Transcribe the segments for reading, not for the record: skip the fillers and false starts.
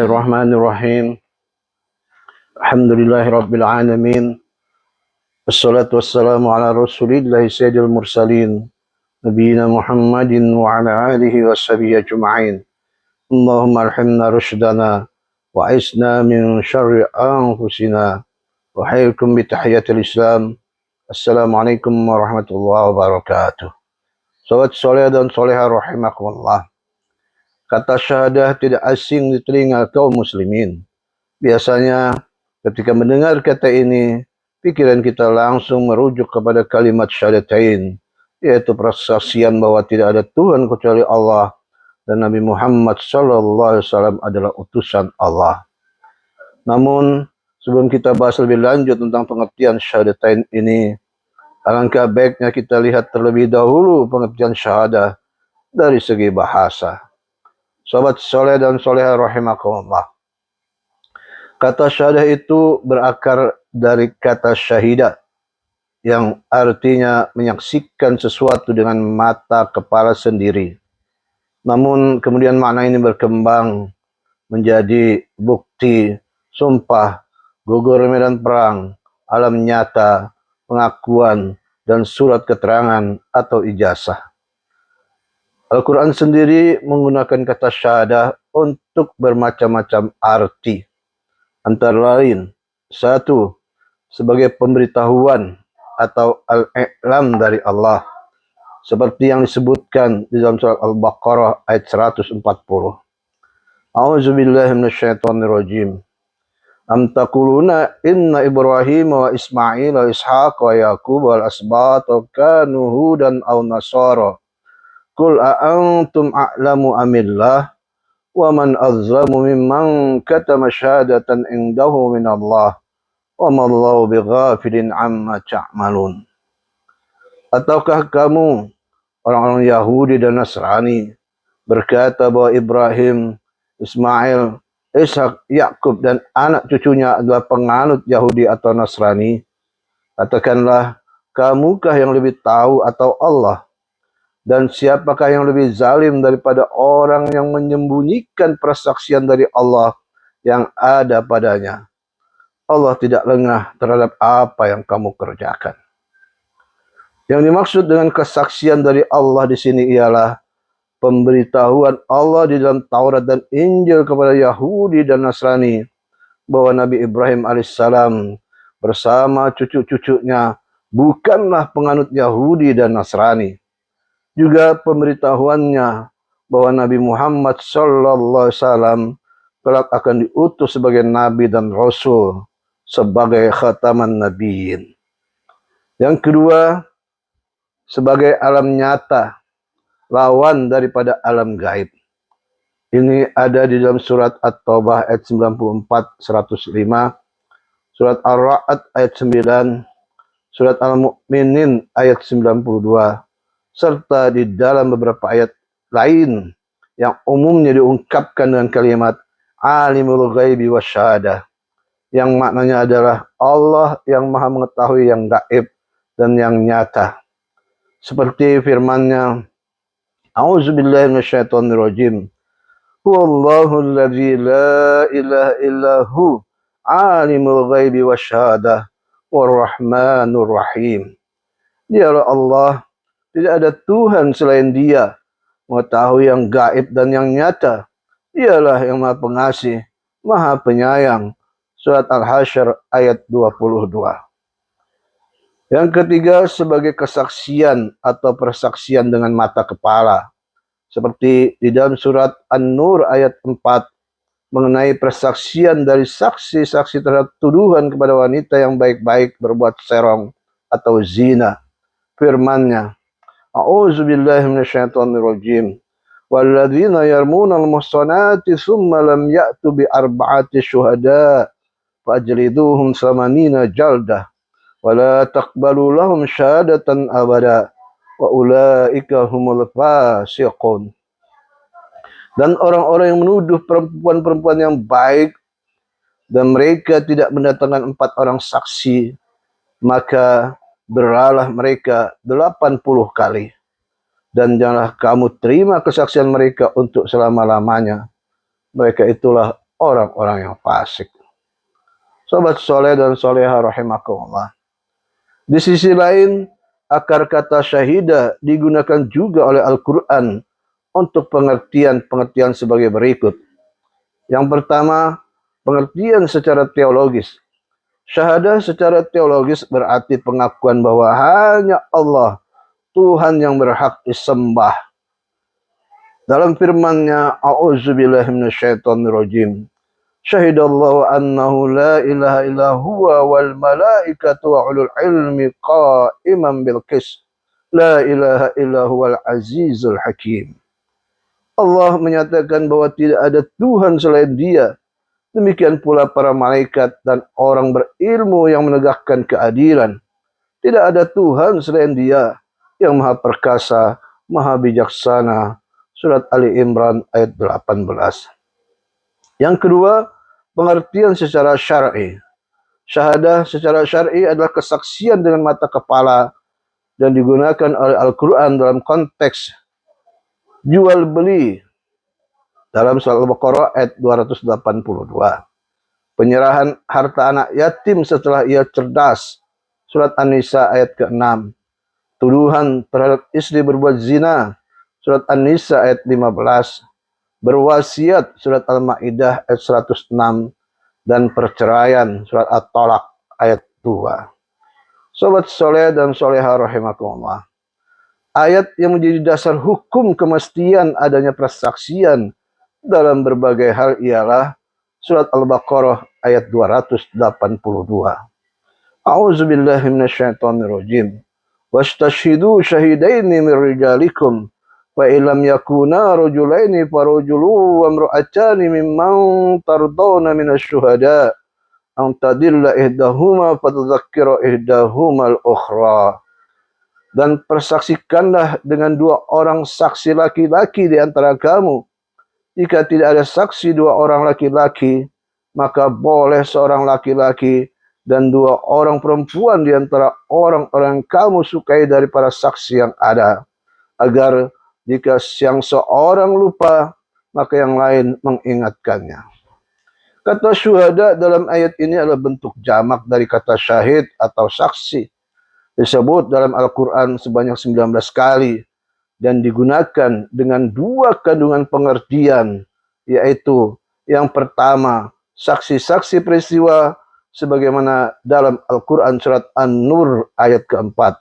Bismillahirrahmanirrahim. Alhamdulillahirabbil alamin. Wassalatu wassalamu ala Rasulillahi sayyidil mursalin, nabiyina Muhammadin wa ala alihi washabihi ajma'in. Allahumma alhimna rushdana wa aisna min syarri anfusina wa hayyikum bi tahiyatil Islam. Assalamualaikum warahmatullahi wabarakatuh. Sahabat soleh dan soleha rahimakumullah. Kata syahadah tidak asing di telinga kaum muslimin. Biasanya ketika mendengar kata ini, pikiran kita langsung merujuk kepada kalimat syahadatain, yaitu persaksian bahwa tidak ada Tuhan kecuali Allah dan Nabi Muhammad SAW adalah utusan Allah. Namun, sebelum kita bahas lebih lanjut tentang pengertian syahadatain ini, alangkah baiknya kita lihat terlebih dahulu pengertian syahadah dari segi bahasa. Sahabat soleh dan soleha rahimakumullah. Kata syahadah itu berakar dari kata syahida, yang artinya menyaksikan sesuatu dengan mata kepala sendiri. Namun kemudian makna ini berkembang menjadi bukti, sumpah, gugur medan perang, alam nyata, pengakuan, dan surat keterangan atau ijazah. Al-Quran sendiri menggunakan kata syahadah untuk bermacam-macam arti. Antara lain, satu, sebagai pemberitahuan atau al-i'lam dari Allah, seperti yang disebutkan di dalam surat Al-Baqarah ayat 140. A'udzubillahi minasyaitonirrajim. Am taquluna inna Ibrahim wa Ismail wa Ishaq wa Yaqub wal asbata kanu hudan aw nasara. Qul a'antum a'lamu amillah wa man azzamu mimman katama syahadatan indahu minallah wa mallahu bighafilin amma ta'malun. Ataukah kamu orang-orang Yahudi dan Nasrani berkata bahwa Ibrahim, Ismail, Ishak, Yakub dan anak cucunya adalah penganut Yahudi atau Nasrani? Katakanlah, kamukah yang lebih tahu atau Allah? Dan siapakah yang lebih zalim daripada orang yang menyembunyikan persaksian dari Allah yang ada padanya? Allah tidak lengah terhadap apa yang kamu kerjakan. Yang dimaksud dengan kesaksian dari Allah di sini ialah pemberitahuan Allah di dalam Taurat dan Injil kepada Yahudi dan Nasrani bahwa Nabi Ibrahim alaihissalam bersama cucu-cucunya bukanlah penganut Yahudi dan Nasrani. Juga pemberitahuannya bahwa Nabi Muhammad SAW kelak akan diutus sebagai Nabi dan Rasul, sebagai khataman nabiyyin. Yang kedua, sebagai alam nyata, lawan daripada alam gaib. Ini ada di dalam surat At-Taubah ayat 94-105, surat Ar-Ra'd ayat 9, surat Al-Mu'minin ayat 92, serta di dalam beberapa ayat lain yang umumnya diungkapkan dengan kalimat alimul ghaibi wasyahadah, yang maknanya adalah Allah yang maha mengetahui yang gaib dan yang nyata. Seperti firman-Nya, A'udzubillahi minasyaitonirrajim. Huwallahu alladzi la ilaha illahu alimul ghaibi wasyahadah warrahmanur rahim. Dialah Allah, tidak ada Tuhan selain Dia, mengetahui yang gaib dan yang nyata. Dialah yang Maha Pengasih, Maha Penyayang. Surat Al-Hasyr ayat 22. Yang ketiga, sebagai kesaksian atau persaksian dengan mata kepala. Seperti di dalam surat An-Nur ayat 4, mengenai persaksian dari saksi-saksi terhadap tuduhan kepada wanita yang baik-baik berbuat serong atau zina. Firman-Nya, A'udzubillahi minasyaitonirrajim. Walladzina yarmunal muhsanati tsumma lam ya'tu bi arba'ati syuhada fajliduhum samanina jaldah wa la taqbalu lahum syahadatan abada wa ulaika humul fasiqun. Dan orang-orang yang menuduh perempuan-perempuan yang baik dan mereka tidak mendatangkan 4 orang saksi, maka beralah mereka 80 kali. Dan janganlah kamu terima kesaksian mereka untuk selama-lamanya. Mereka itulah orang-orang yang fasik. Sobat soleh dan soleha rahimakumullah. Di sisi lain, akar kata syahidah digunakan juga oleh Al-Quran untuk pengertian-pengertian sebagai berikut. Yang pertama, pengertian secara teologis. Syahadah secara teologis berarti pengakuan bahwa hanya Allah, Tuhan yang berhak disembah. Dalam firman-Nya, A'udzubillahi minasyaitonirrajim. Syahidallahu annahu la ilaha illa huwa wal malaikatu wa ulul ilmi qa'iman bil qist. La ilaha illa huwal azizul hakim. Allah menyatakan bahwa tidak ada Tuhan selain Dia. Demikian pula para malaikat dan orang berilmu yang menegakkan keadilan. Tidak ada Tuhan selain Dia yang Maha Perkasa, Maha Bijaksana. Surat Ali Imran ayat 18. Yang kedua, pengertian secara syar'i. Syahadah secara syar'i adalah kesaksian dengan mata kepala dan digunakan oleh Al-Quran dalam konteks jual beli dalam surat Al-Baqarah ayat 282. Penyerahan harta anak yatim setelah ia cerdas, surat An-Nisa ayat ke-6. Tuduhan terhadap istri berbuat zina, surat An-Nisa ayat 15. Berwasiat, surat Al-Ma'idah ayat 106. Dan perceraian, surat At-Talaq ayat 2. Sobat soleh dan soleha rahimakumullah. Ayat yang menjadi dasar hukum kemestian adanya persaksian dalam berbagai hal ialah surat Al-Baqarah ayat 282. A'udzubillahi minasyaitonirrajim. Wastashhidu syahidaini min rijalikum fa illam yakuna rajulaini farajulu wa imra'atani mimman tardawna minasyuhada an tadilla ihdahuma fatadzakkira ihdahuma al-ukhra. Dan persaksikanlah dengan dua orang saksi laki-laki di antara kamu. Jika tidak ada saksi dua orang laki-laki, maka boleh seorang laki-laki dan dua orang perempuan di antara orang-orang yang kamu sukai dari para saksi yang ada, agar jika yang seorang lupa, maka yang lain mengingatkannya. Kata syuhada dalam ayat ini adalah bentuk jamak dari kata syahid atau saksi. Disebut dalam Al-Quran sebanyak 19 kali dan digunakan dengan dua kandungan pengertian, yaitu yang pertama, saksi-saksi peristiwa sebagaimana dalam Al-Quran surat An-Nur ayat keempat.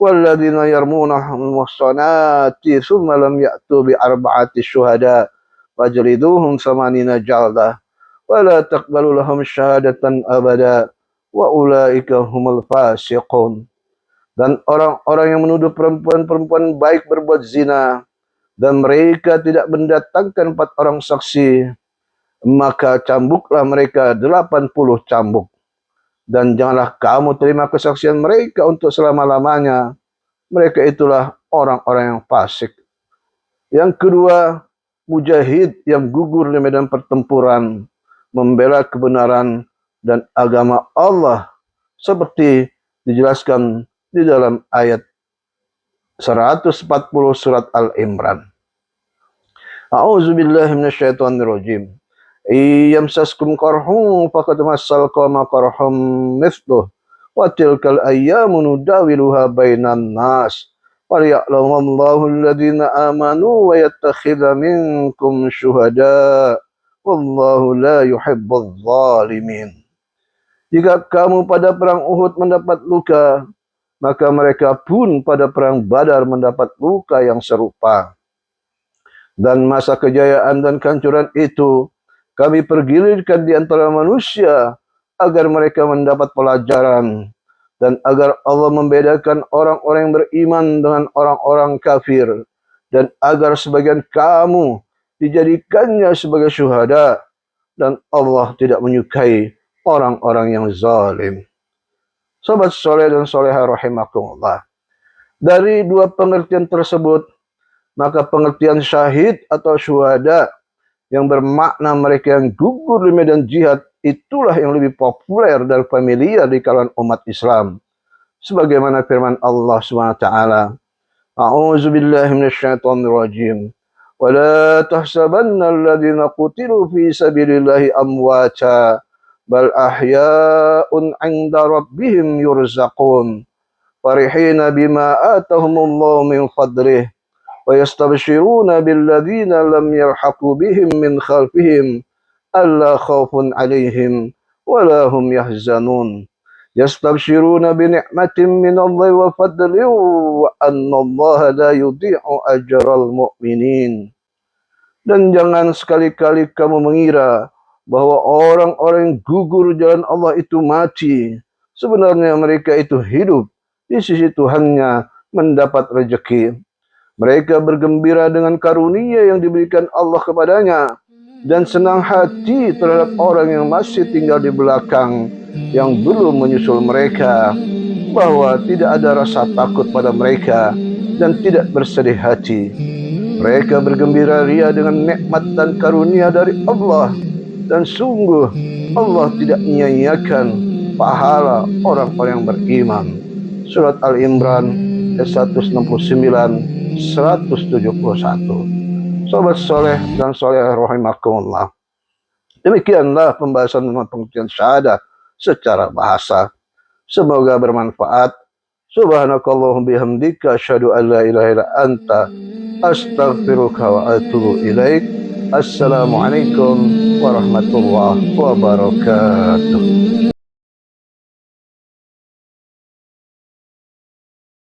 Walladzina yarmunahum muhsanati tsumma lam ya'tu bi arba'ati syuhada fajliduhum samanina jaldah wa la taqbalu lahum syahadatan abada wa ulaika humul fasiqun. Dan orang-orang yang menuduh perempuan-perempuan baik berbuat zina dan mereka tidak mendatangkan 4 orang saksi, maka cambuklah mereka 80 cambuk. Dan janganlah kamu terima kesaksian mereka untuk selama-lamanya. Mereka itulah orang-orang yang fasik. Yang kedua, mujahid yang gugur di medan pertempuran, membela kebenaran dan agama Allah, seperti dijelaskan di dalam ayat 140 surat Al-Imran. A'udzubillahi minasyaitonirrajim. Iyamsaskum qarhum faqad massal qawma qarhum mithluh wa tilkal ayyamu nudawiluha bainan nas waliya'lamallahu alladhina amanu wa yattakhidha minkum syuhada wallahu la yuhibbudz zalimin. Jika kamu pada perang Uhud mendapat luka, maka mereka pun pada perang Badar mendapat luka yang serupa. Dan masa kejayaan dan kehancuran itu kami pergilirkan di antara manusia agar mereka mendapat pelajaran dan agar Allah membedakan orang-orang yang beriman dengan orang-orang kafir dan agar sebagian kamu dijadikannya sebagai syuhada dan Allah tidak menyukai orang-orang yang zalim. Sobat soleh dan soleha rahimakumullah. Dari dua pengertian tersebut, maka pengertian syahid atau syuhada yang bermakna mereka yang gugur di medan jihad itulah yang lebih populer dan familiar di kalangan umat Islam. Sebagaimana firman Allah SWT, A'udzubillahi minasyaitonirrajim. ولا تحسبن الذين قتلوا في سبيل الله أمواتا بل أحياء عند ربهم يرزقون فرحين بما آتهم الله من فضله ويستبشرون بالذين لم يلحقوا بهم من خلفهم ألا خوف عليهم ولا هم يحزنون يستبشرون بنعمة من الله وفضل وأن الله لا يضيع أجر المؤمنين. Dan jangan sekali-kali kamu mengira bahwa orang-orang yang gugur jalan Allah itu mati. Sebenarnya mereka itu hidup di sisi Tuhannya mendapat rezeki. Mereka bergembira dengan karunia yang diberikan Allah kepadanya dan senang hati terhadap orang yang masih tinggal di belakang yang belum menyusul mereka, bahwa tidak ada rasa takut pada mereka dan tidak bersedih hati. Mereka bergembira ria dengan nikmat dan karunia dari Allah, dan sungguh Allah tidak menyia-nyiakan pahala orang-orang yang beriman. Surat Al-Imran ayat 169 171. Sobat soleh dan soleh rahimakumullah. Demikianlah pembahasan tentang pengertian syahadah secara bahasa. Semoga bermanfaat. Subhanakallahumma bihamdika asyhadu an la ilaha illa anta astaghfiruka wa atubu ilaik. Assalamualaikum warahmatullahi wabarakatuh.